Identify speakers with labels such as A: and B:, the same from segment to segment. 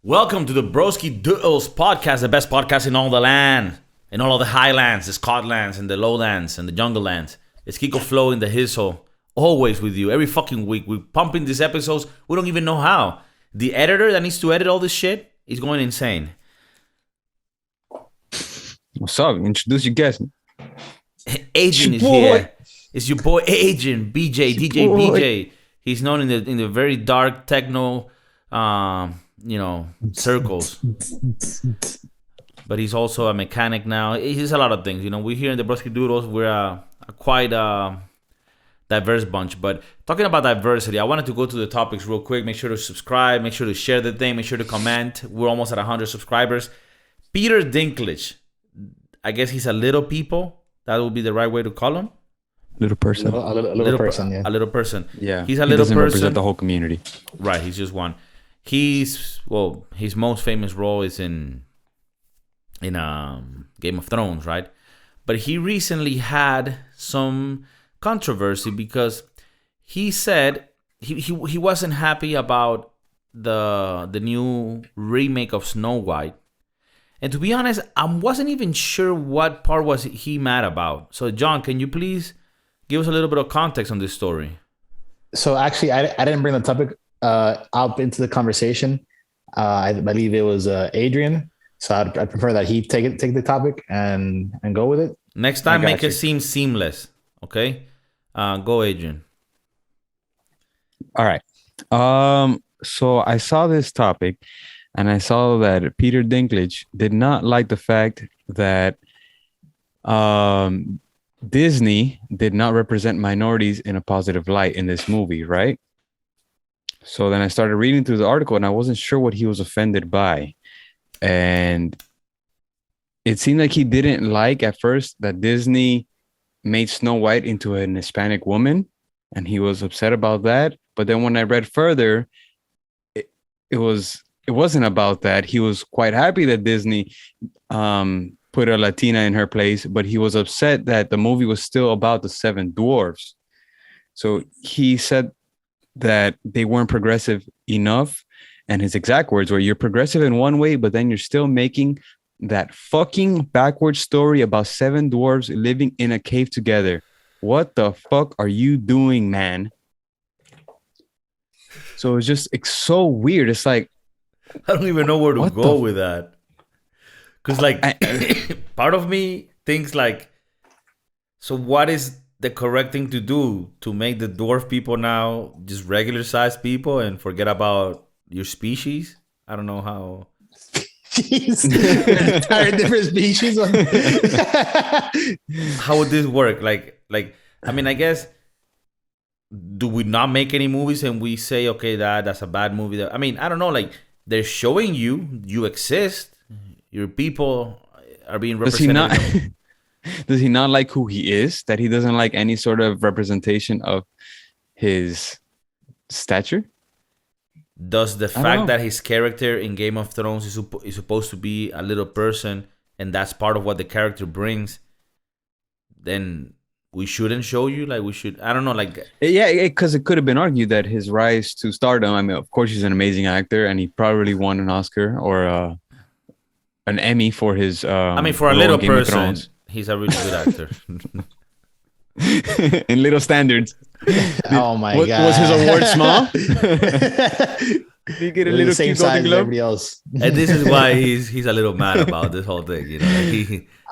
A: Welcome to the Broskiedoodles Podcast, the best podcast in all the land, in all of the highlands, the Scotlands, and the lowlands, and the jungle lands. It's KIKO Flow in the Hizzle, always with you, every fucking week. We're pumping these episodes, we don't even know how. The editor that needs to edit all this shit is going insane.
B: What's up? Introduce your guest.
A: Agent is here. It's your boy Agent, BJ, DJ BJ. He's known in the very dark techno circles. But he's also a mechanic now. He's a lot of things. We here in the Broskiedoodles, we're a quite diverse bunch. But talking about diversity, I wanted to go to the topics real quick. Make sure to subscribe. Make sure to share the thing. Make sure to comment. We're almost at 100 subscribers. Peter Dinklage. I guess he's a little people. That would be the right way to call him.
B: Little person.
C: A little person, yeah.
A: A little person.
B: Yeah.
A: He's a little person.
B: Represent the whole community.
A: Right. He's just one. His most famous role is in Game of Thrones, right? But he recently had some controversy because he said he wasn't happy about the new remake of Snow White. And to be honest, I wasn't even sure what part was he mad about. So, John, can you please give us a little bit of context on this story?
C: So actually, I didn't bring the topic out into the conversation. I believe it was Adrian. So I'd prefer that he take the topic and go with it.
A: Next time, make it seem seamless. Okay? Go, Adrian.
B: All right. So I saw this topic and I saw that Peter Dinklage did not like the fact that Disney did not represent minorities in a positive light in this movie, right? So then I started reading through the article and I wasn't sure what he was offended by. And it seemed like he didn't like at first that Disney made Snow White into an Hispanic woman. And he was upset about that. But then when I read further, it wasn't about that. He was quite happy that Disney put a Latina in her place, but he was upset that the movie was still about the seven dwarfs. So he said that they weren't progressive enough. And his exact words were, you're progressive in one way, but then you're still making that fucking backwards story about seven dwarves living in a cave together. What the fuck are you doing, man? So it's so weird. It's like,
A: I don't even know where to go with that. Because, part of me thinks, so what is the correct thing to do to make the dwarf people now just regular-sized people and forget about your species? I don't know how.
C: Jeez. Entire different species.
A: How would this work? I guess, do we not make any movies and we say, okay, that's a bad movie? I don't know, they're showing you exist. Your people are being represented.
B: Does he not like who he is? That he doesn't like any sort of representation of his stature?
A: Does the fact that his character in Game of Thrones is supposed to be a little person and that's part of what the character brings, then we shouldn't show you? We should, I don't know,
B: Yeah, because it could have been argued that his rise to stardom, of course he's an amazing actor and he probably won an Oscar or an Emmy for his
A: for a little person, he's a really good actor.
B: In little standards.
C: Oh my God.
B: Was his award small? Did he get a little
C: same size as everybody else?
A: And this is why he's a little mad about this whole thing. He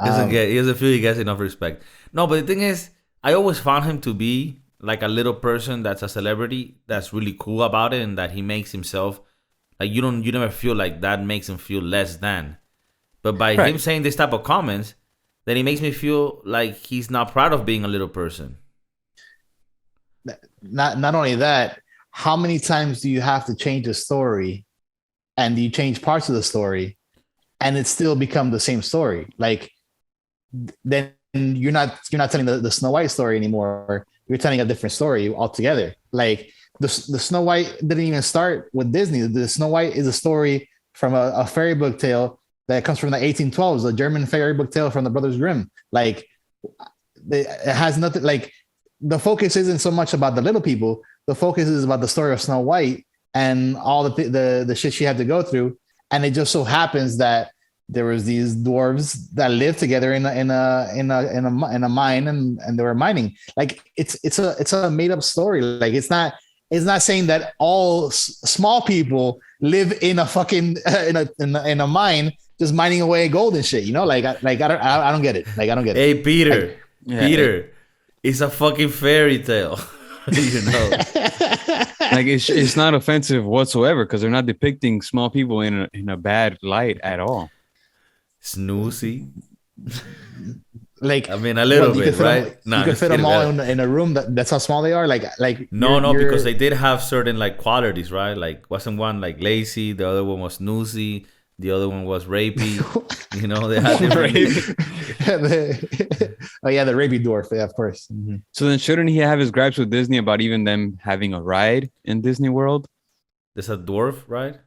A: doesn't feel he gets enough respect. No, but the thing is, I always found him to be like a little person that's a celebrity that's really cool about it, and that he makes himself you never feel like that makes him feel less than. But by him saying this type of comments, then he makes me feel like he's not proud of being a little person.
C: Not only that, how many times do you have to change a story and you change parts of the story and it still become the same story? Then you're not telling the Snow White story anymore. You're telling a different story altogether. The Snow White didn't even start with Disney. The Snow White is a story from a fairy book tale that comes from the 1812s, a German fairy book tale from the Brothers Grimm. It has nothing, the focus isn't so much about the little people. The focus is about the story of Snow White and all the shit she had to go through. and it just so happens that there was these dwarves that lived together in a mine, and they were mining. Like it's a made up story. Like it's not saying that all small people live in a fucking in a mine just mining away gold and shit. You know, like I don't get it. Like I don't get it.
A: Hey, Peter,
C: Like,
A: Peter, it's a fucking fairy tale. You know,
B: Like it's not offensive whatsoever because they're not depicting small people in a bad light at all.
A: snoozy.
C: like
A: I mean, a little bit, right?
C: You could fit them all in a room. That's how small they are. Like
A: no, because they did have certain like qualities, right? Like wasn't one like lazy, the other one was snoozy, the other one was rapey. You know, they had different.
C: Oh yeah, the rapey dwarf. Yeah, of course. Mm-hmm.
B: So then shouldn't he have his gripes with Disney about even them having a ride in Disney World?
A: There's a dwarf, right?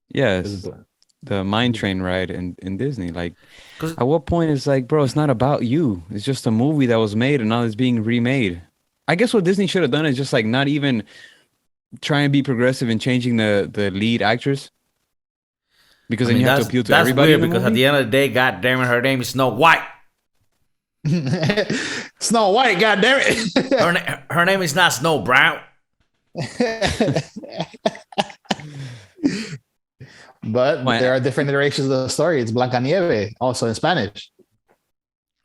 B: Yes. The mine train ride in Disney. Like,
A: 'Cause-
B: at what point it's like, bro, it's not about you. It's just a movie that was made and now it's being remade. I guess what Disney should have done is just like not even try and be progressive in changing the lead actress. Because then you have to appeal to everybody.
A: Weird because at the end of the day, God damn it, her name is Snow White.
C: Snow White, God damn it.
A: Her name is not Snow Brown.
C: But there are different iterations of the story. It's Blancanieves, also in Spanish.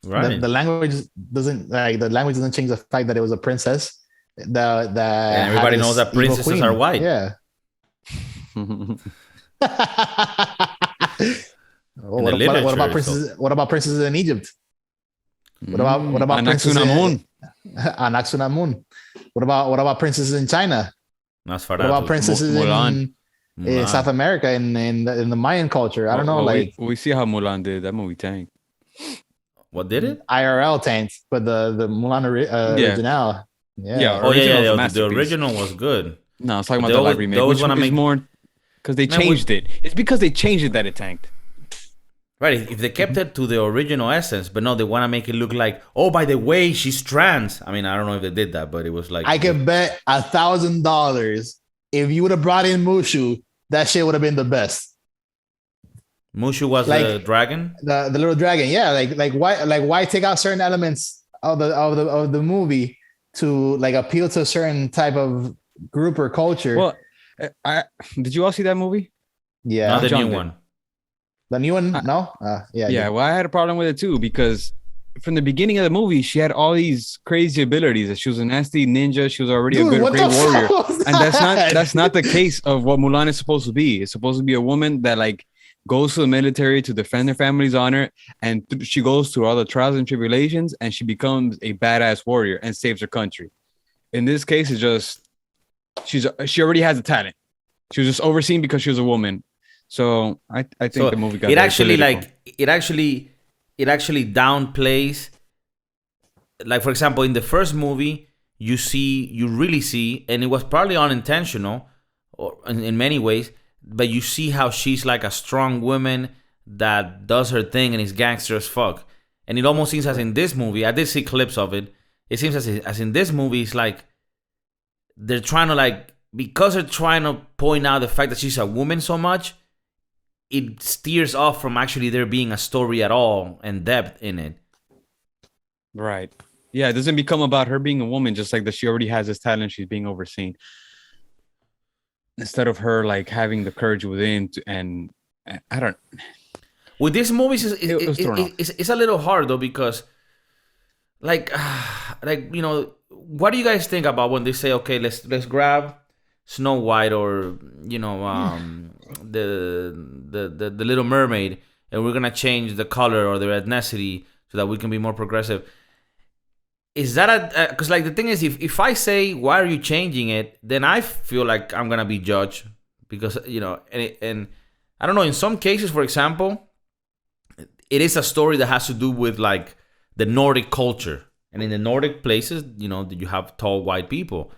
A: Right.
C: The language doesn't change the fact that it was a princess.
A: And everybody knows that princesses are white.
C: Yeah. What about princesses? What about princesses in Egypt? What about princesses
B: Anaxunamun?
C: Anaxunamun. What about princesses in China? What about princesses in South America in the Mayan culture? I don't know.
B: We see how Mulan did. That movie tanked.
A: What did it?
C: IRL tanked, but the Mulan original. Yeah.
A: The original was good.
B: No, I was talking about the live remake, which is more because they changed it. It's because they changed it that it tanked.
A: Right. If they kept it to the original essence, but no, they want to make it look like, oh, by the way, she's trans. I mean, I don't know if they did that, but it was like
C: I could bet $1,000 if you would have brought in Mushu, that shit would have been the best.
A: Mushu was the dragon,
C: the little dragon. Yeah, like why take out certain elements of the movie to like appeal to a certain type of group or culture?
B: Well, did you all see that movie?
C: Yeah,
A: not the new one.
C: The new one? No?
B: Yeah, well, I had a problem with it too because from the beginning of the movie, she had all these crazy abilities. She was a nasty ninja. She was already a great warrior. And that's not the case of what Mulan is supposed to be. It's supposed to be a woman that like goes to the military to defend her family's honor, and she goes through all the trials and tribulations, and she becomes a badass warrior and saves her country. In this case, it's just she already has a talent. She was just overseen because she was a woman. So I think the movie got
A: it actually downplays. Like for example, in the first movie, you really see, and it was probably unintentional, or in many ways, but you see how she's like a strong woman that does her thing and is gangster as fuck. And it almost seems as in this movie, I did see clips of it. It seems as in this movie, it's like they're trying to like, because they're trying to point out the fact that she's a woman so much, it steers off from actually there being a story at all and depth in it.
B: Right. Yeah, it doesn't become about her being a woman, just like that she already has this talent, she's being overseen. Instead of her like having the courage within and I don't.
A: With these movies, it's a little hard though because, like you know, what do you guys think about when they say, okay, let's grab Snow White or you know the Little Mermaid and we're gonna change the color or their ethnicity so that we can be more progressive? Is that because like the thing is, if I say why are you changing it, then I feel like I'm gonna be judged because you know, and I don't know. In some cases, for example, it is a story that has to do with like the Nordic culture, and in the Nordic places, you know, you have tall white people.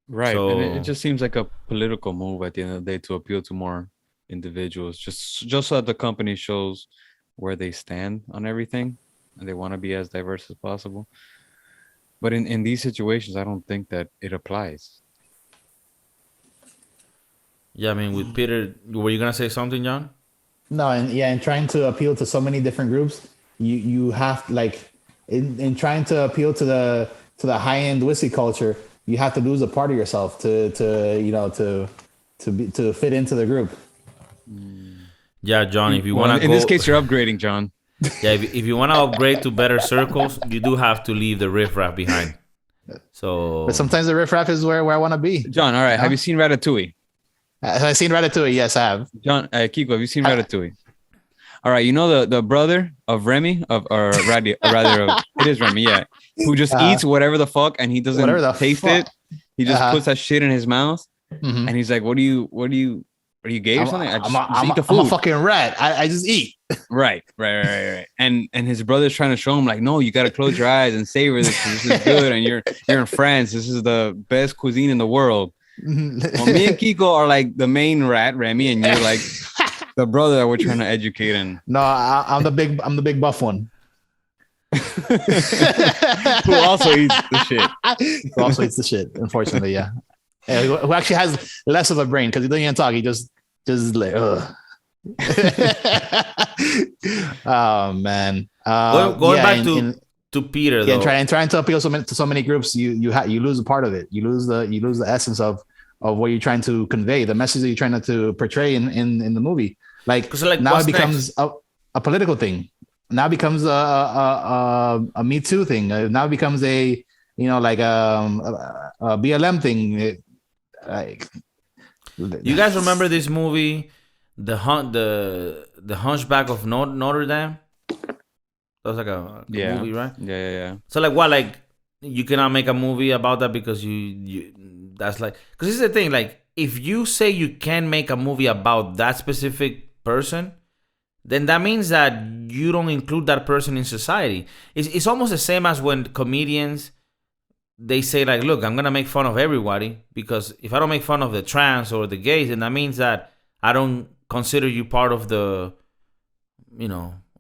B: Right, so, and it just seems like a political move at the end of the day to appeal to more individuals, just so that the company shows where they stand on everything. And they want to be as diverse as possible. But in these situations, I don't think that it applies.
A: Yeah, I mean, with Peter, were you gonna say something, John?
C: No, and trying to appeal to so many different groups, you have like in trying to appeal to the high end whiskey culture, you have to lose a part of yourself to you know to fit into the group.
A: Yeah, John. If you
B: Well,
A: wanna
B: in
A: go,
B: this case, you're upgrading, John.
A: yeah, if you wanna upgrade to better circles, you do have to leave the riffraff behind. So,
C: But sometimes the riffraff is where I want to be.
B: John, all right. Have you seen Ratatouille?
C: Have I seen Ratatouille? Yes, I have.
B: John, Kiko, have you seen Ratatouille? All right, you know the brother of Remy it is Remy, yeah, who just eats whatever the fuck and he doesn't taste it. He just puts that shit in his mouth, and he's like, "What are you gay or something?" I just eat the food.
C: I'm a fucking rat. I just eat.
B: Right. And his brother's trying to show him like, no, you got to close your eyes and savor this. This is good, and you're in France. This is the best cuisine in the world. Well, me and Kiko are like the main rat, Remy, and you're like the brother that we're trying to educate. And
C: no, I'm the big buff one.
B: Who also eats the shit.
C: Who also eats the shit, unfortunately, yeah. Who actually has less of a brain because he doesn't even talk. He just like, ugh. Oh man.
A: going back to Peter, though.
C: Trying to appeal to so many groups, you lose a part of it. You lose the essence of what you're trying to convey, the message that you're trying to portray in the movie. Like now it becomes a political thing. Now it becomes a Me Too thing. Now it becomes a BLM thing. Like,
A: you guys remember this movie, the Hunchback of Notre Dame? That was like a movie, right?
B: Yeah.
A: So like what? Like you cannot make a movie about that because you that's like, because this is the thing. Like if you say you can make a movie about that specific person, then that means that you don't include that person in society. It's almost the same as when comedians, they say like, look, I'm gonna make fun of everybody because if I don't make fun of the trans or the gays, then that means that I don't consider you part of the,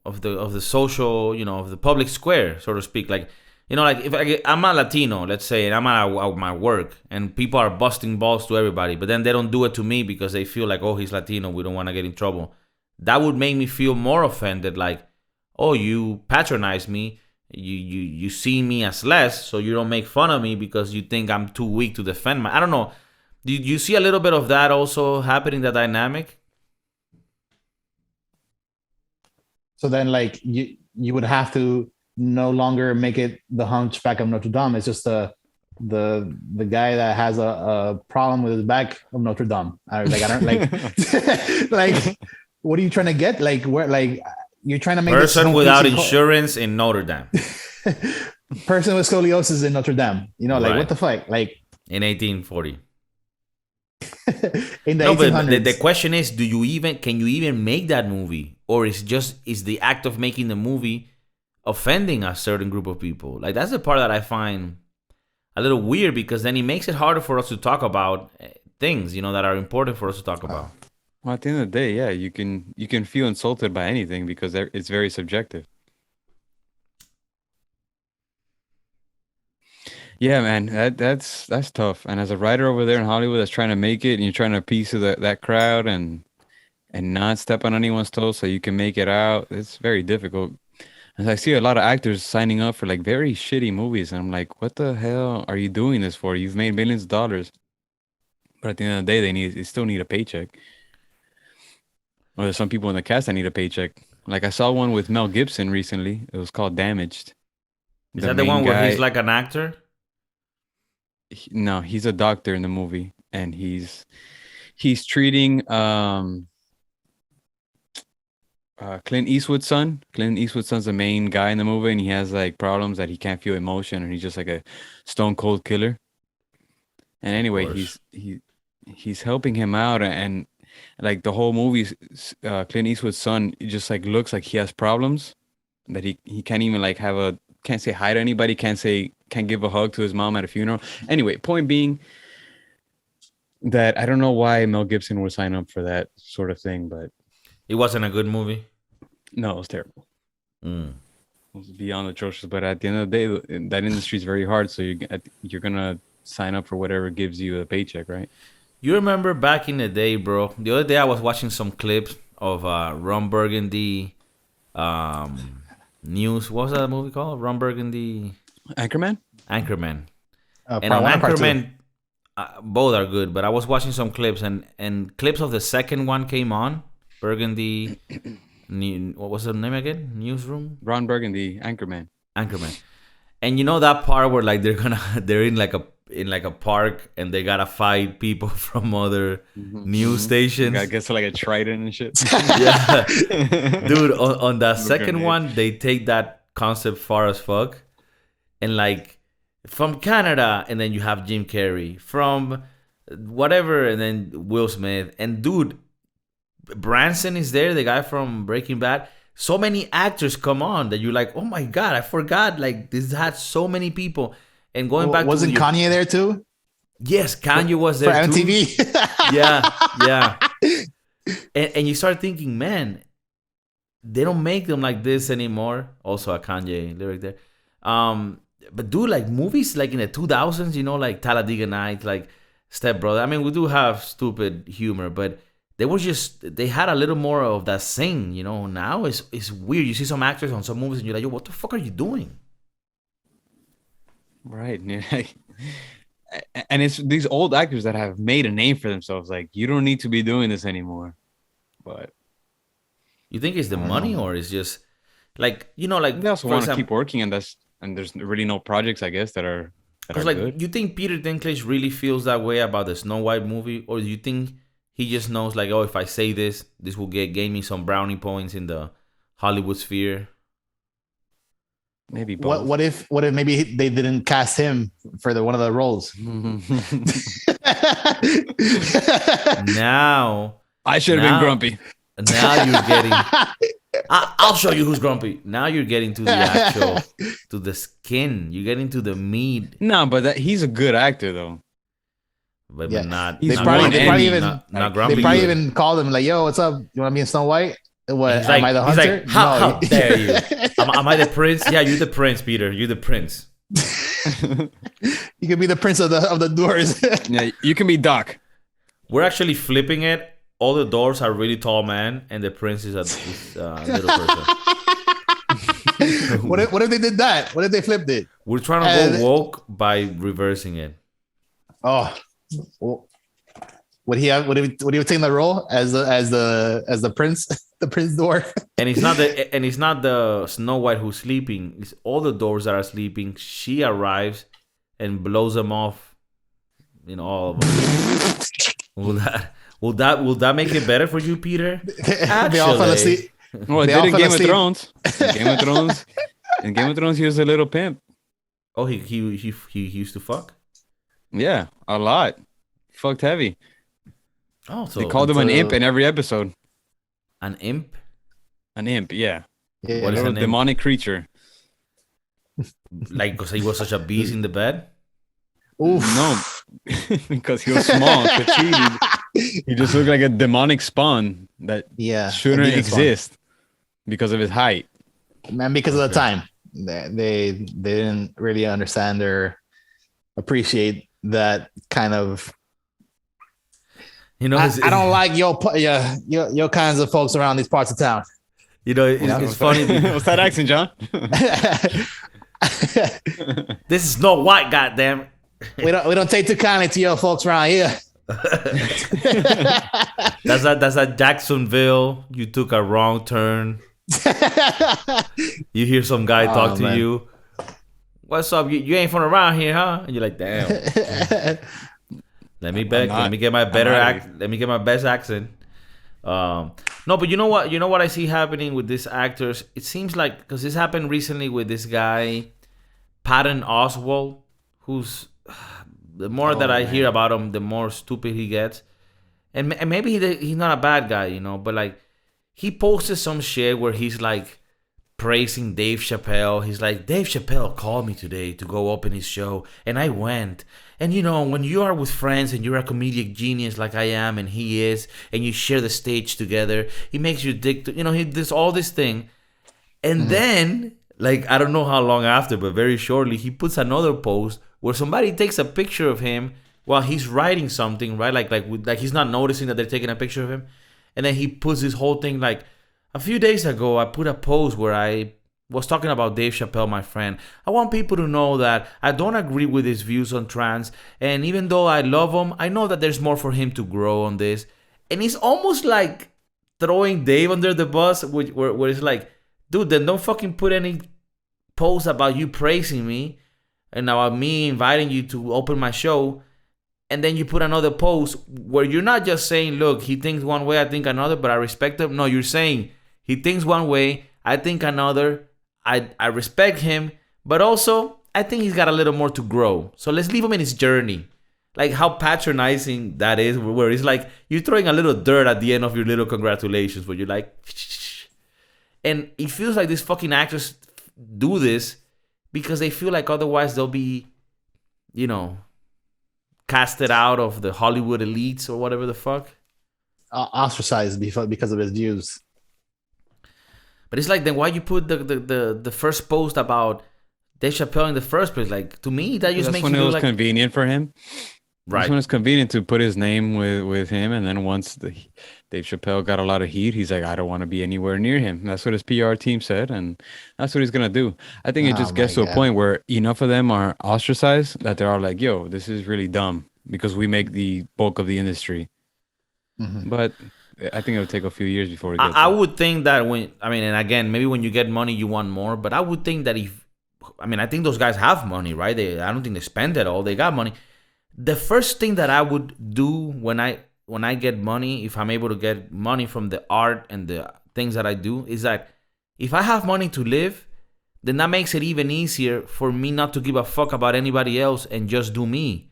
A: of the social, of the public square, so to speak. Like, like if I'm a Latino, let's say, and I'm at my work, and people are busting balls to everybody, but then they don't do it to me because they feel like, oh, he's Latino, we don't want to get in trouble. That would make me feel more offended. Like, oh, you patronize me. You see me as less, so you don't make fun of me because you think I'm too weak to defend I don't know. Do you see a little bit of that also happening, that dynamic?
C: So then, like, you would have to no longer make it the Hunchback of Notre Dame. It's just the guy that has a problem with his back of Notre Dame. I don't like like. What are you trying to get? Like, where? Like, you're trying to make
A: person without insurance in Notre Dame.
C: Person with scoliosis in Notre Dame. Like, right. What the fuck? Like
A: in 1840.
C: In the 1800s.
A: But the question is, can you even make that movie, or is the act of making the movie offending a certain group of people? Like, that's the part that I find a little weird, because then it makes it harder for us to talk about things, that are important for us to talk about.
B: Well, at the end of the day, yeah, you can feel insulted by anything because it's very subjective. Yeah, man, that's tough. And as a writer over there in Hollywood that's trying to make it, and you're trying to appease to that crowd and not step on anyone's toes so you can make it out, it's very difficult. And I see a lot of actors signing up for like very shitty movies, and I'm like, what the hell are you doing this for? You've made millions of dollars, but at the end of the day, they still need a paycheck. Or there's some people in the cast that need a paycheck. Like I saw one with Mel Gibson recently. It was called Damaged.
A: Is that the one where he's like an actor?
B: No, he's a doctor in the movie, and he's treating Clint Eastwood's son. Clint Eastwood's son's the main guy in the movie, and he has like problems that he can't feel emotion, and he's just like a stone cold killer. And anyway, he's helping him out, and like the whole movie, Clint Eastwood's son, it just like looks like he has problems, that he can't even like can't say hi to anybody, can't give a hug to his mom at a funeral. Anyway, point being that I don't know why Mel Gibson would sign up for that sort of thing, but
A: it wasn't a good movie.
B: No, it was terrible. It was beyond atrocious. But at the end of the day, that industry is very hard, so you're gonna sign up for whatever gives you a paycheck, right?
A: You remember back in the day, bro? The other day I was watching some clips of Ron Burgundy news. What was that movie called? Ron Burgundy
B: Anchorman.
A: And
C: Part
A: on
C: one or part two?
A: Anchorman, both are good. But I was watching some clips, and clips of the second one came on. Burgundy, what was the name again? Newsroom.
B: Ron Burgundy, Anchorman.
A: And you know that part where like they're in like a park and they gotta fight people from other news stations.
B: I guess like a trident and shit.
A: Yeah, dude. On that second one, they take that concept far as fuck, and like from Canada, and then you have Jim Carrey from whatever, and then Will Smith, and dude, Branson is there, the guy from Breaking Bad. So many actors come on that you're like, oh my god, I forgot. Like this had so many people. And going back,
C: wasn't Kanye there too?
A: Yes, Kanye was there
C: for
A: too.
C: MTV.
A: Yeah. And you start thinking, man, they don't make them like this anymore. Also a Kanye lyric there. But dude, like movies like in the 2000s, you know, like Talladega Nights, like Step Brother. I mean, we do have stupid humor, but they had a little more of that sing, you know. Now it's weird. You see some actors on some movies and you're like, yo, what the fuck are you doing?
B: Right. And it's these old actors that have made a name for themselves. Like, you don't need to be doing this anymore. But
A: you think it's the money or it's just like, you know, like
B: they also want to keep working, and there's really no projects, I guess, that are
A: like
B: good.
A: You think Peter Dinklage really feels that way about the Snow White movie, or do you think he just knows like, oh, if I say this will gain me some brownie points in the Hollywood sphere?
B: Maybe both.
C: What if maybe they didn't cast him for one of the roles?
A: Now
B: I should have been grumpy.
A: Now you're getting. I'll show you who's grumpy. Now you're getting to the actual, to the skin. You're getting to the meat.
B: No, but he's a good actor though.
A: But
C: Yeah.
A: not.
C: They
A: not
C: probably
A: grumpy,
C: even
A: not grumpy.
C: they probably even called him like, "Yo, what's up? You want to be in Snow White? What?
A: He's like,
C: am I the
A: he's
C: hunter?
A: like, how dare you? Am I the prince? Yeah, you're the prince, Peter. You're the prince.
C: You could be the prince of the doors."
B: Yeah, you can be Doc.
A: We're actually flipping it. All the doors are really tall man, and the prince is a little person.
C: What if they did that? What if they flipped it?
A: We're trying to go woke by reversing it.
C: Oh, well, would he have taken the role as the prince, the prince door?
A: And it's not the Snow White who's sleeping. It's all the doors that are sleeping. She arrives and blows them off. You know, all of them. Will that make it better for you, Peter?
C: They all fell asleep.
B: Well, it did in Game of Thrones. In Game of Thrones, he was a little pimp.
A: Oh, he used to fuck?
B: Yeah, a lot. Fucked heavy.
A: Oh, so
B: they called him an imp in every episode.
A: An imp?
B: An imp, yeah.
A: What is
B: a
A: an
B: demonic creature?
A: Like because he was such a beast in the bed?
C: Oof.
B: No, because he was small, petite. He just looked like a demonic spawn that shouldn't exist because of his height.
C: And because of the time. They didn't really understand or appreciate that kind of.
A: You know,
C: I don't like your kinds of folks around these parts of town.
A: You know, it's funny.
B: What's that accent, John?
A: This is no white, goddamn.
C: We don't take too kindly to your folks around here.
A: That's at Jacksonville. You took a wrong turn. You hear some guy talk to you. What's up? You ain't from around here, huh? And you're like, damn. Let me get my best accent. No, but you know what I see happening with these actors? It seems like, because this happened recently with this guy, Patton Oswalt, who's, the more that I hear about him, the more stupid he gets. And maybe he's not a bad guy, you know, but like, he posted some shit where he's like praising Dave Chappelle. He's like, Dave Chappelle called me today to go open his show, and I went. And you know, when you are with friends and you're a comedic genius like I am and he is, and you share the stage together, he makes you dig to, you know, he does all this thing. And then, like, I don't know how long after, but very shortly, he puts another post where somebody takes a picture of him while he's writing something, right? Like he's not noticing that they're taking a picture of him, and then he puts this whole thing like, a few days ago, I put a post where I was talking about Dave Chappelle, my friend. I want people to know that I don't agree with his views on trans, and even though I love him, I know that there's more for him to grow on this. And it's almost like throwing Dave under the bus, where it's like, dude, then don't fucking put any post about you praising me and about me inviting you to open my show, and then you put another post where you're not just saying, look, he thinks one way, I think another, but I respect him. No, you're saying he thinks one way, I think another, I respect him, but also I think he's got a little more to grow. So let's leave him in his journey. Like how patronizing that is, where it's like you're throwing a little dirt at the end of your little congratulations, where you're like, and it feels like these fucking actors do this because they feel like otherwise they'll be, casted out of the Hollywood elites or whatever the fuck.
C: Ostracized because of his views.
A: But it's like, then why you put the first post about Dave Chappelle in the first place? Like, to me, that just makes
B: when
A: you
B: it was
A: like
B: convenient for him.
A: Right.
B: That's when it's convenient to put his name with him. And then once Dave Chappelle got a lot of heat, he's like, I don't want to be anywhere near him. That's what his PR team said. And that's what he's going to do. I think it just gets to a point where enough of them are ostracized that they're all like, yo, this is really dumb because we make the bulk of the industry. Mm-hmm. But I think it'll take a few years before it gets
A: I would think that and again, maybe when you get money, you want more. But I would think that I think those guys have money, right? I don't think they spend it all. They got money. The first thing that I would do when I get money, if I'm able to get money from the art and the things that I do, is that if I have money to live, then that makes it even easier for me not to give a fuck about anybody else and just do me.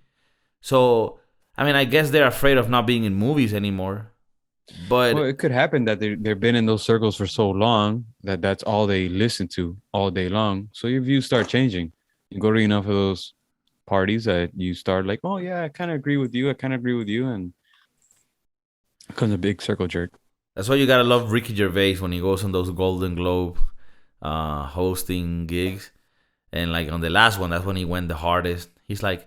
A: So, I guess they're afraid of not being in movies anymore. But
B: it could happen that they've been in those circles for so long that that's all they listen to all day long. So your views start changing. You go to enough of those parties that you start like, oh yeah, I kind of agree with you, and it becomes a big circle jerk.
A: That's why you gotta love Ricky Gervais when he goes on those Golden Globe hosting gigs, and like on the last one, that's when he went the hardest. He's like,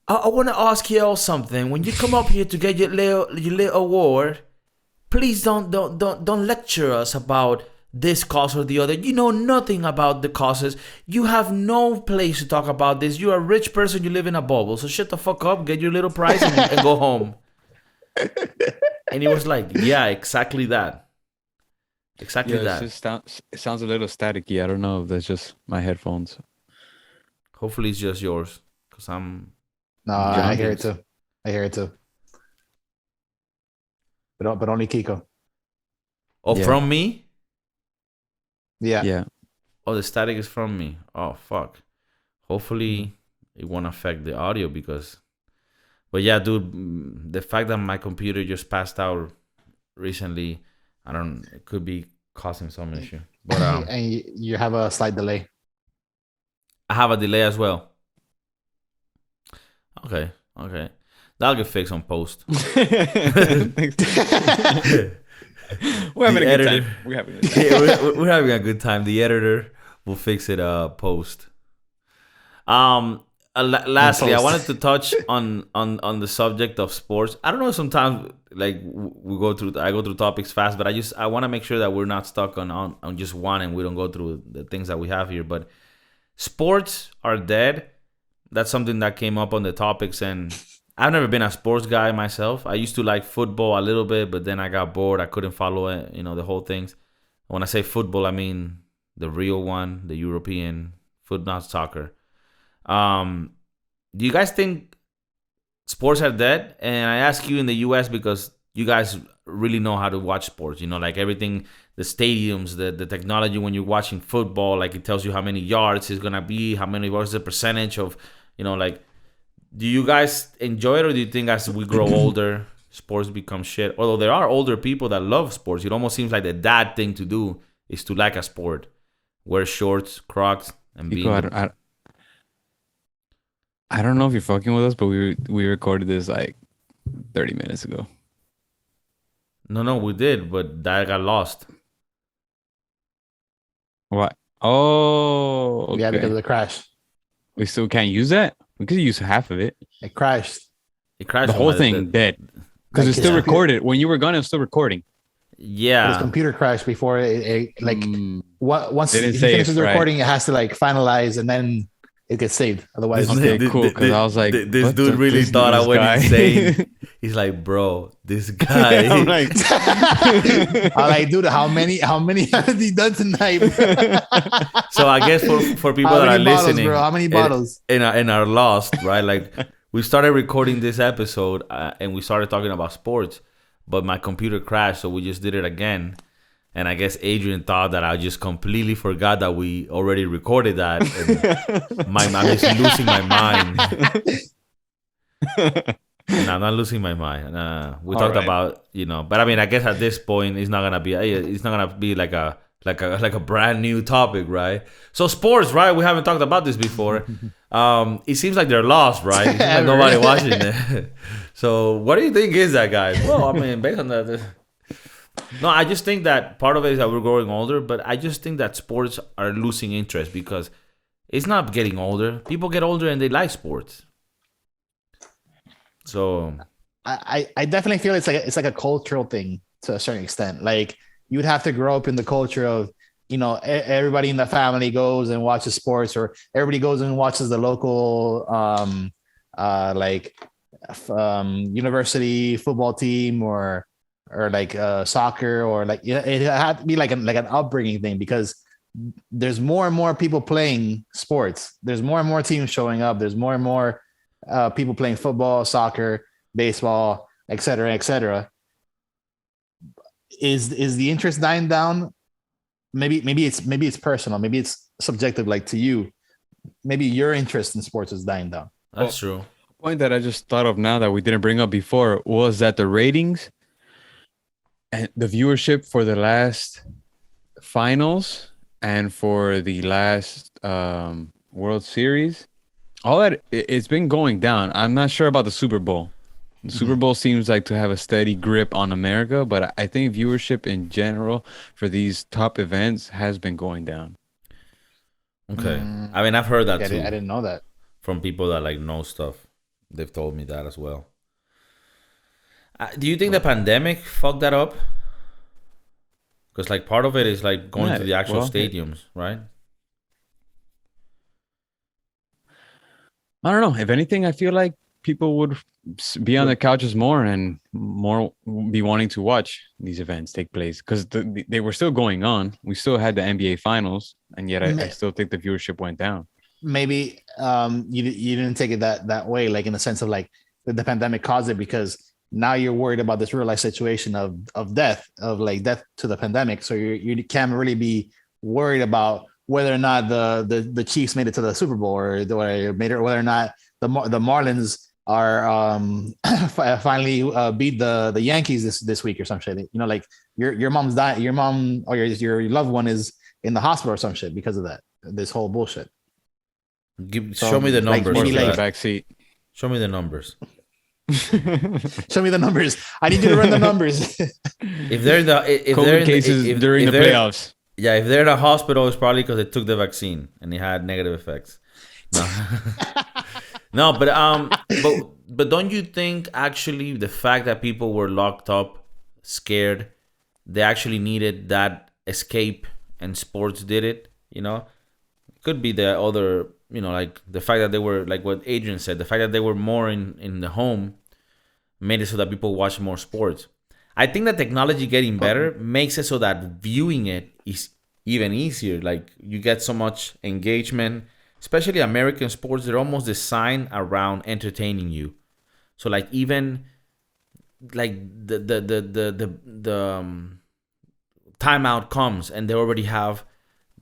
A: I want to ask you all something. When you come up here to get your little award, please don't lecture us about this cause or the other. You know nothing about the causes. You have no place to talk about this. You're a rich person. You live in a bubble. So shut the fuck up. Get your little prize and go home. And he was like, yeah, exactly that. Exactly that.
B: It sounds a little staticky. I don't know if that's just my headphones.
A: Hopefully it's just yours. Because
C: No, I hear it too. But only KIKO.
A: Oh, yeah. From me?
C: Yeah.
A: Oh, the static is from me. Oh, fuck. Hopefully it won't affect the audio because... But yeah, dude, the fact that my computer just passed out recently, it could be causing some issue. But
C: and you have a slight delay.
A: I have a delay as well. Okay. That'll get fixed on post.
B: We're having a good time.
A: We're having a good time. The editor will fix it post. Lastly, I wanted to touch on the subject of sports. I don't know, sometimes like I go through topics fast, but I want to make sure that we're not stuck on just one and we don't go through the things that we have here. But sports are dead. That's something that came up on the topics, and I've never been a sports guy myself. I used to like football a little bit, but then I got bored. I couldn't follow it, the whole things. When I say football, I mean the real one, the European foot, not soccer. Do you guys think sports are dead? And I ask you in the US because you guys really know how to watch sports. Like everything, the stadiums, the technology when you're watching football, like it tells you how many yards it's gonna be, what's the percentage of, like, do you guys enjoy it, or do you think as we grow older, sports become shit? Although there are older people that love sports, it almost seems like the dad thing to do is to like a sport, wear shorts, Crocs, and be.
B: I don't know if you're fucking with us, but we recorded this like 30 minutes ago.
A: No, we did, but that got lost.
B: What? Oh, okay.
C: Yeah, because of the crash.
B: We still can't use that? We could use half of it.
C: It crashed.
A: It crashed.
B: The whole thing dead. Because
C: Like
B: it's
C: his
B: still
C: computer-
B: recorded. When you were gone, it was still recording.
C: His
A: Yeah.
C: computer crashed before it like once
B: They
C: he
B: didn't say
C: finishes
B: it,
C: the
B: right.
C: recording, it has to like finalize and then it gets saved. Otherwise,
B: Okay, cool. Because I was like,
A: this
B: what
A: dude
B: the-
A: really
B: this
A: thought I
B: this
A: went
B: guy?
A: insane. He's like, bro, this guy.
B: I'm like,
C: I'm like, dude, how many has he done tonight? Bro?
A: So I guess for people
C: How
A: that are
C: many bottles,
A: listening,
C: bro? How many bottles?
A: and are lost, right? Like we started recording this episode and we started talking about sports, but my computer crashed, so we just did it again. And I guess Adrian thought that I just completely forgot that we already recorded that. And I'm just losing my mind. No, I'm not losing my mind. We talked
B: right.
A: about, but I mean, I guess at this point, it's not gonna be like a brand new topic, right? So sports, right? We haven't talked about this before. It seems like they're lost, right? It seems like nobody watching it. So what do you think is that, guys? Well, I mean, based on that. No, I just think that part of it is that we're growing older, but I just think that sports are losing interest because it's not getting older. People get older and they like sports. So
C: I definitely feel it's like a cultural thing to a certain extent. Like you would have to grow up in the culture of, everybody in the family goes and watches sports, or everybody goes and watches the local university football team or like soccer, or like it had to be like an upbringing thing, because there's more and more people playing sports. There's more and more teams showing up. There's more and more people playing football, soccer, baseball, et cetera. Is the interest dying down? Maybe it's personal. Maybe it's subjective. Like to you, maybe your interest in sports is dying down.
A: that's true.
B: point that I just thought of now that we didn't bring up before was that the ratings and the viewership for the last finals and for the last World Series, all that it's been going down. I'm not sure about the Super Bowl. The Super Bowl seems like to have a steady grip on America, but I think viewership in general for these top events has been going down.
A: Okay. I mean, I've heard that too.
C: I didn't know that.
A: From people that like know stuff. They've told me that as well. Do you think the pandemic fucked that up? Because like part of it is like going to the actual stadiums, right?
B: I don't know. If anything, I feel like people would be on the couches more and more be wanting to watch these events take place because they were still going on. We still had the NBA finals, and yet I still think the viewership went down.
C: Maybe you didn't take it that way, like in the sense of like the pandemic caused it, because now you're worried about this real life situation of death to the pandemic. So you can't really be worried about whether or not the Chiefs made it to the Super Bowl or whether or not the Marlins are finally beat the Yankees this week or some shit. You know, like your mom's dying, your mom or your loved one is in the hospital or some shit because of this whole bullshit.
A: Show me the numbers.
C: Maybe
B: the back seat.
A: Show me the numbers.
C: Show me the numbers. I need you to run the numbers.
A: If they're in the
B: COVID cases during the playoffs.
A: Yeah, if they're in a hospital, it's probably because they took the vaccine and it had negative effects. No, no, but don't you think actually the fact that people were locked up, scared, they actually needed that escape, and sports did it? You know, could be the other. You know, like the fact that they were, like what Adrian said, the fact that they were more in the home made it so that people watch more sports. I think that technology getting better makes it so that viewing it is even easier. Like you get so much engagement, especially American sports. They're almost designed around entertaining you. So like even like the timeout comes and they already have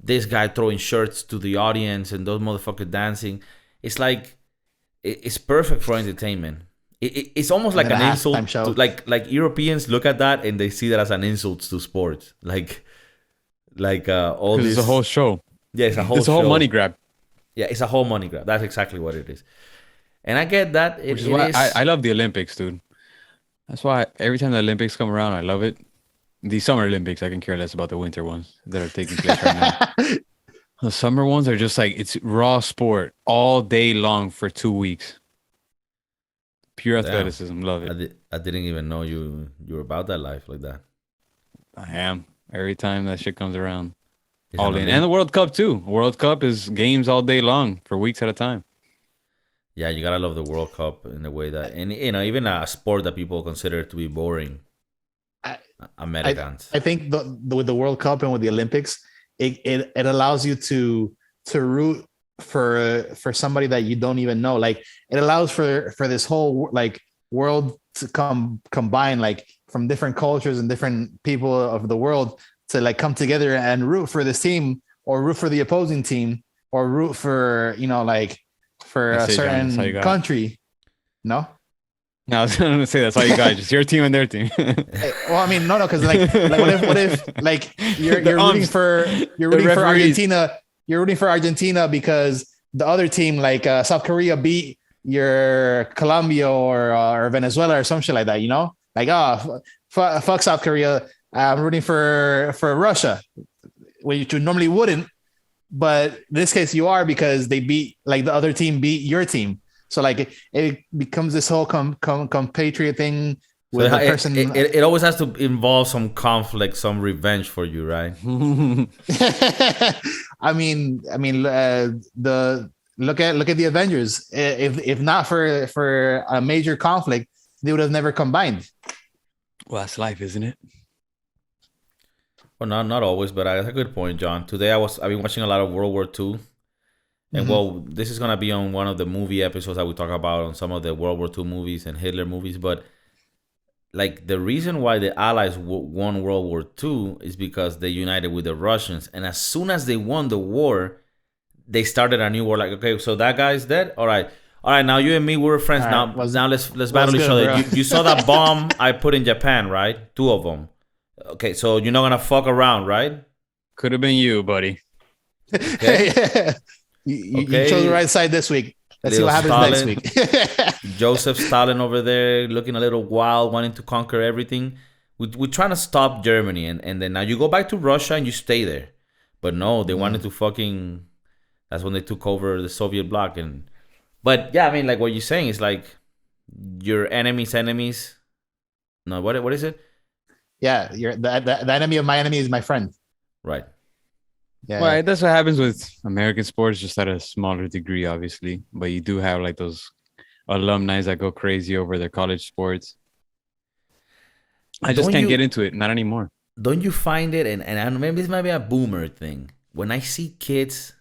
A: this guy throwing shirts to the audience and those motherfuckers dancing. It's like it's perfect for entertainment. It's almost like an insult to, like Europeans look at that and they see that as an insult to sports. Like all this.
B: It's a whole show.
A: Yeah, it's a whole.
B: It's a whole money grab.
A: Yeah, it's a whole money grab. That's exactly what it is. And I get that.
B: Which is why I love the Olympics, dude. That's why every time the Olympics come around, I love it. The Summer Olympics, I can care less about the winter ones that are taking place right now. The summer ones are just like it's raw sport all day long for 2 weeks. Pure athleticism, love it.
A: I didn't even know you were about that life like that.
B: I am every time that shit comes around.
A: Is
B: All
A: that
B: in,
A: not
B: and the World Cup too. World Cup is games all day long for weeks at a time.
A: Yeah, you gotta love the World Cup in a way that, and even a sport that people consider to be boring. Americans.
C: I think with the World Cup and with the Olympics, it allows you to root for somebody that you don't even know. Like it allows for this whole like world to combine like from different cultures and different people of the world to like come together and root for this team or root for the opposing team or root for like for a certain country. No.
B: No, I was gonna say that's all you got. Just your team and their team.
C: Well, I mean, no, because like what if like you're rooting for Argentina? You're rooting for Argentina because the other team, like South Korea, beat your Colombia or Venezuela or some shit like that. You know, like fuck South Korea. I'm rooting for Russia, which you normally wouldn't, but in this case you are because they beat like the other team beat your team. So like it becomes this whole compatriot thing with
A: so
C: the person.
A: It always has to involve some conflict, some revenge for you, right?
C: I mean, the look at the Avengers. If not for a major conflict, they would have never combined.
B: Well, that's life, isn't it?
A: Well, not always, but that's a good point, John. Today I've been watching a lot of World War II. And well, this is going to be on one of the movie episodes that we talk about on some of the World War II movies and Hitler movies. But like the reason why the Allies won World War II is because they united with the Russians. And as soon as they won the war, they started a new war. Like, okay, so that guy's dead. All right. Now you and me, we're friends. Now let's battle each other. You saw that bomb I put in Japan, right? 2 of them. Okay, so you're not going to fuck around, right?
B: Could have been you, buddy.
C: Okay. You chose the right side this week. Let's see what happens next week.
A: Joseph Stalin over there looking a little wild, wanting to conquer everything. We're trying to stop Germany. And then now you go back to Russia and you stay there. But no, they wanted to fucking... That's when they took over the Soviet bloc. But yeah, I mean, like what you're saying is like your enemy's enemies. No, what is it?
C: Yeah, the enemy of my enemy is my friend.
A: Right.
B: Yeah. Well, that's what happens with American sports, just at a smaller degree, obviously. But you do have like those alumni that go crazy over their college sports. I just can't get into it. Not anymore.
A: Don't you find it? And I don't know, maybe this might be a boomer thing. When I see kids,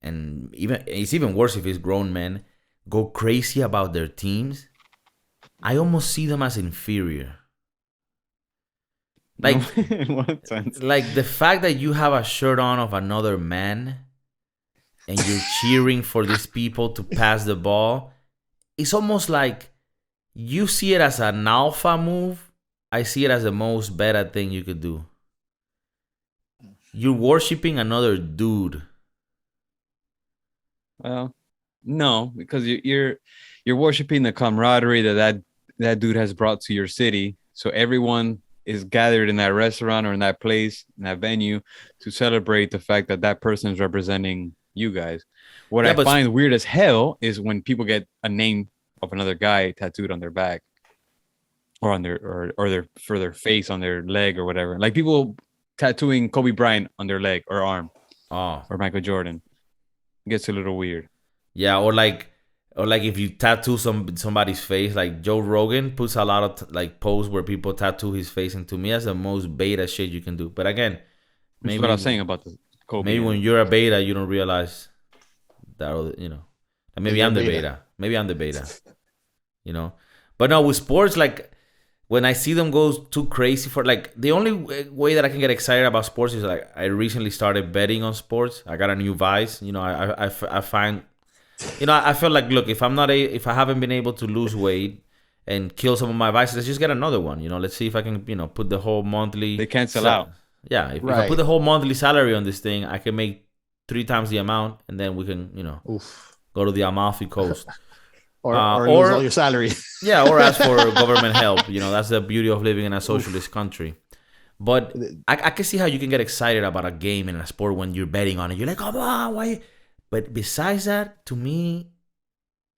A: and it's even worse if it's grown men, go crazy about their teams, I almost see them as inferior. Like,
B: in what sense?
A: Like the fact that you have a shirt on of another man and you're cheering for these people to pass the ball, it's almost like you see it as an alpha move. I see it as the most beta thing you could do. You're worshiping another dude.
B: Well, no, because you're worshiping the camaraderie that dude has brought to your city. So everyone is gathered in that restaurant or in that place, in that venue, to celebrate the fact that person is representing you guys. What I find weird as hell is when people get a name of another guy tattooed on their back or on their for their face, on their leg or whatever. Like people tattooing Kobe Bryant on their leg or arm, or Michael Jordan. It gets a little weird.
A: Yeah, or like if you tattoo somebody's face, like Joe Rogan puts a lot of like posts where people tattoo his face, and to me that's the most beta shit you can do. But again,
B: maybe that's what I was saying about the Kobe.
A: Maybe when you're a beta, you don't realize that, maybe I'm the beta. Maybe I'm the beta. But no, with sports, like when I see them go too crazy for like the only way that I can get excited about sports is like I recently started betting on sports. I got a new vice. I find. I feel like, look, if I haven't been able to lose weight and kill some of my vices, let's just get another one. Let's see if I can, put the whole monthly.
B: They cancel out.
A: Yeah, if I put the whole monthly salary on this thing, I can make 3 times the amount, and then we can, go to the Amalfi Coast.
C: or lose all your salary.
A: Yeah, or ask for government help. That's the beauty of living in a socialist country. But I can see how you can get excited about a game and a sport when you're betting on it. You're like, come on, why? But besides that, to me,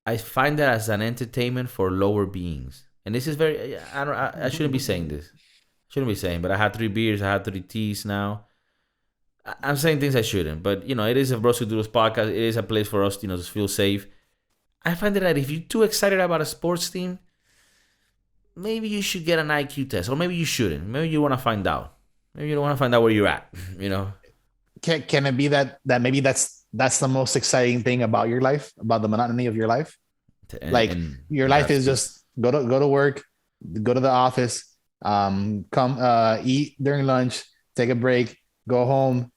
A: I find that as an entertainment for lower beings. And this is very, I shouldn't be saying this. Shouldn't be saying, but I had 3 beers, I had 3 teas now. I'm saying things I shouldn't, but it is a Broskiedoodles podcast. It is a place for us, to feel safe. I find that if you're too excited about a sports team, maybe you should get an IQ test, or maybe you shouldn't. Maybe you want to find out. Maybe you don't want to find out where you're at.
C: Can it be that maybe that's the most exciting thing about your life, about the monotony of your life? Your life is just go to work, go to the office, come eat during lunch, take a break, go home,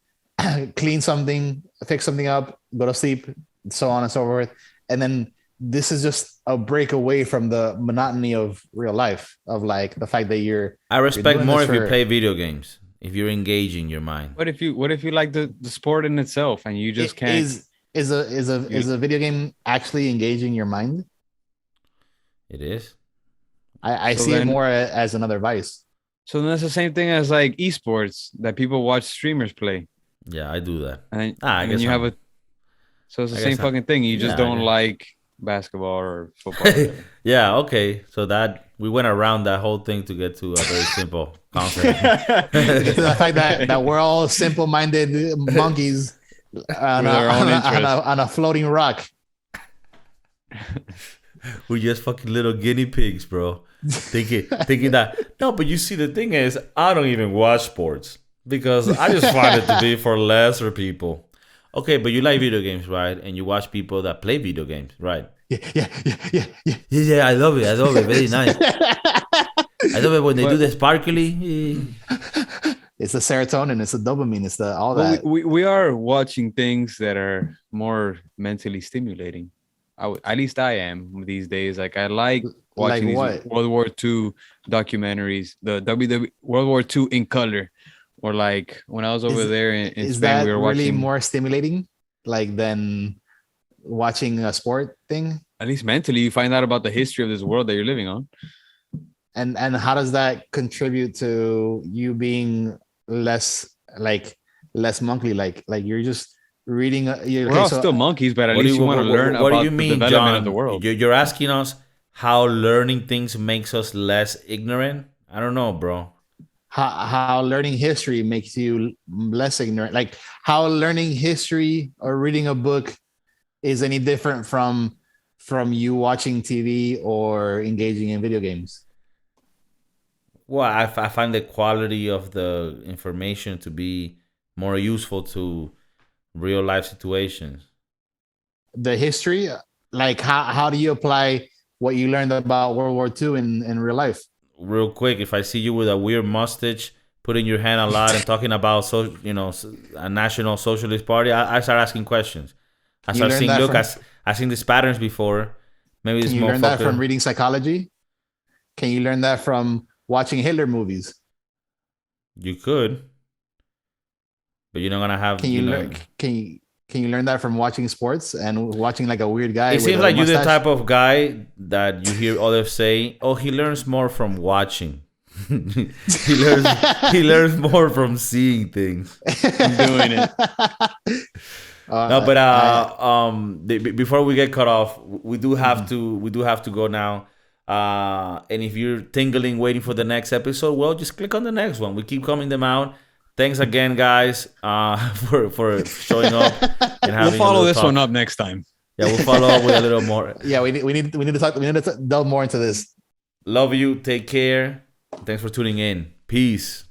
C: clean something, fix something up, go to sleep, so on and so forth, and then this is just a break away from the monotony of real life, of like the fact that
A: I respect more if you play video games, if you're engaging your mind.
B: What if you like the sport in itself and you just can't?
C: Is a video game actually engaging your mind?
A: It is.
C: I see it more as another vice.
B: So then that's the same thing as like esports that people watch streamers play.
A: Yeah, I do that.
B: And then you have a. So it's the same fucking thing. You just don't like basketball or football.
A: Yeah, okay. So that we went around that whole thing to get to a very simple concept.
C: The fact that we're all simple-minded monkeys on a floating rock.
A: We're just fucking little guinea pigs, bro. Thinking that. No, but you see, the thing is, I don't even watch sports because I just find it to be for lesser people. Okay, but you like video games, right? And you watch people that play video games, right? Yeah. I love it. Very nice. I love it when they do the sparkly.
C: It's the serotonin. It's the dopamine. It's the all that.
B: We are watching things that are more mentally stimulating. At least I am these days. Like I like watching these World War II documentaries, the World War II in color. Or like when I was over there in Spain, we were watching. Is that really
C: more stimulating, like than watching a sport thing?
B: At least mentally, you find out about the history of this world that you're living on.
C: And how does that contribute to you being less monkey? Like you're just reading.
B: We're all still monkeys, but at least you want to learn about the development
A: John,
B: of the world.
A: You're asking us how learning things makes us less ignorant? I don't know, bro.
C: How learning history makes you less ignorant, like how learning history or reading a book is any different from you watching TV or engaging in video games.
A: Well, I find the quality of the information to be more useful to real life situations.
C: The history, like how do you apply what you learned about World War II in real life?
A: Real quick, if I see you with a weird mustache, putting your hand a lot and talking about a national socialist party, I start asking questions. I start seeing, I've seen these patterns before. Maybe this. Can you learn
C: that from reading psychology? Can you learn that from watching Hitler movies?
A: You could, but you're not gonna have.
C: Can you learn that from watching sports and watching like a weird guy?
A: It seems like you're the type of guy that you hear others say, "Oh, he learns more from watching. he learns more from seeing things."
B: I'm doing it.
A: No, but before we get cut off, we do have to go now. And if you're tingling waiting for the next episode, well, just click on the next one. We keep coming them out. Thanks again, guys, for showing up and having.
B: We'll follow this one up next time.
A: Yeah, we'll follow up with a little more.
C: Yeah, we need to talk. We need to delve more into this.
A: Love you. Take care. Thanks for tuning in. Peace.